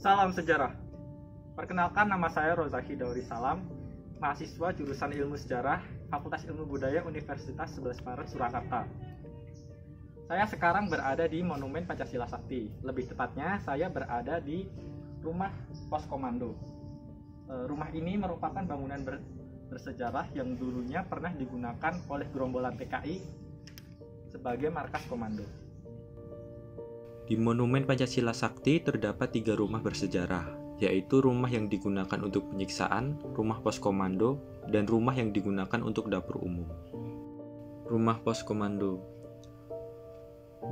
Salam sejarah. Perkenalkan, nama saya Rozaki Dauri Salam, mahasiswa jurusan Ilmu Sejarah, Fakultas Ilmu Budaya Universitas 11 Maret Surakarta. Saya sekarang berada di Monumen Pancasila Sakti. Lebih tepatnya, saya berada di Rumah Pos Komando. Rumah ini merupakan bangunan bersejarah yang dulunya pernah digunakan oleh gerombolan PKI sebagai markas komando. Di Monumen Pancasila Sakti terdapat 3 rumah bersejarah, yaitu rumah yang digunakan untuk penyiksaan, rumah pos komando, dan rumah yang digunakan untuk dapur umum. Rumah pos komando.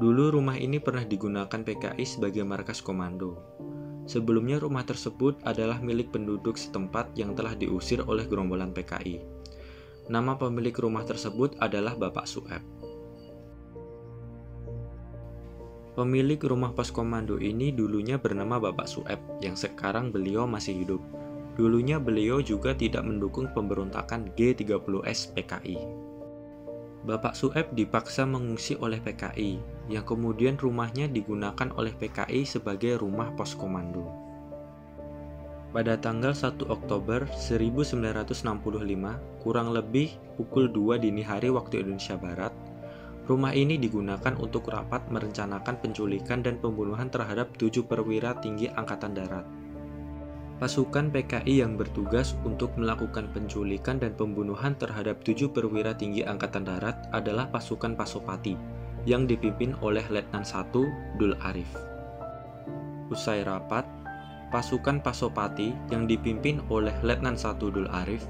Dulu rumah ini pernah digunakan PKI sebagai markas komando. Sebelumnya rumah tersebut adalah milik penduduk setempat yang telah diusir oleh gerombolan PKI. Nama pemilik rumah tersebut adalah Bapak Sueb. Pemilik rumah pos komando ini dulunya bernama Bapak Sueb, yang sekarang beliau masih hidup. Dulunya beliau juga tidak mendukung pemberontakan G30S PKI. Bapak Sueb dipaksa mengungsi oleh PKI, yang kemudian rumahnya digunakan oleh PKI sebagai rumah pos komando. Pada tanggal 1 Oktober 1965, kurang lebih pukul 2 dini hari waktu Indonesia Barat, rumah ini digunakan untuk rapat merencanakan penculikan dan pembunuhan terhadap 7 perwira tinggi Angkatan Darat. Pasukan PKI yang bertugas untuk melakukan penculikan dan pembunuhan terhadap 7 perwira tinggi Angkatan Darat adalah pasukan Pasopati, yang dipimpin oleh Letnan 1 Dul Arif. Usai rapat, pasukan Pasopati yang dipimpin oleh Letnan 1 Dul Arif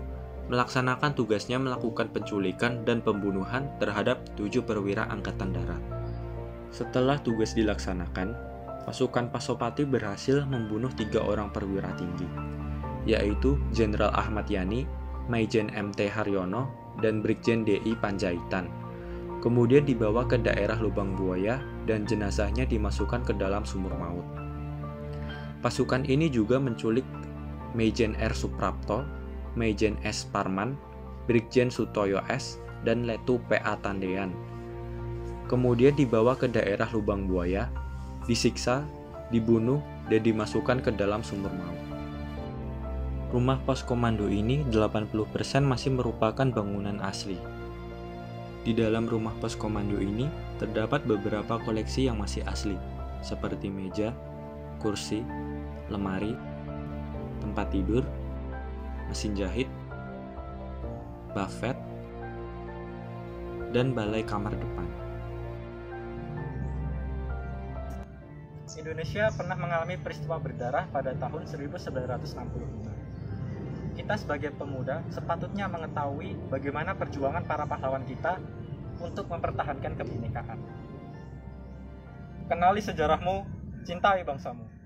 melaksanakan tugasnya melakukan penculikan dan pembunuhan terhadap 7 perwira Angkatan Darat. Setelah tugas dilaksanakan, pasukan Pasopati berhasil membunuh 3 orang perwira tinggi, yaitu Jenderal Ahmad Yani, Maijen MT Haryono, dan Brigjen DI Panjaitan. Kemudian dibawa ke daerah Lubang Buaya dan jenazahnya dimasukkan ke dalam sumur maut. Pasukan ini juga menculik Maijen R. Suprapto, Maijen S. Parman, Brigjen Sutoyo S, dan Letu P.A. Tandean. Kemudian dibawa ke daerah Lubang Buaya, disiksa, dibunuh, dan dimasukkan ke dalam sumur maut. Rumah pos komando ini 80% masih merupakan bangunan asli. Di dalam rumah pos komando ini terdapat beberapa koleksi yang masih asli, seperti meja, kursi, lemari, tempat tidur, mesin jahit, buffet, dan balai kamar depan. Indonesia pernah mengalami peristiwa berdarah pada tahun 1965. Kita sebagai pemuda sepatutnya mengetahui bagaimana perjuangan para pahlawan kita untuk mempertahankan kebinekaan. Kenali sejarahmu, cintai bangsamu.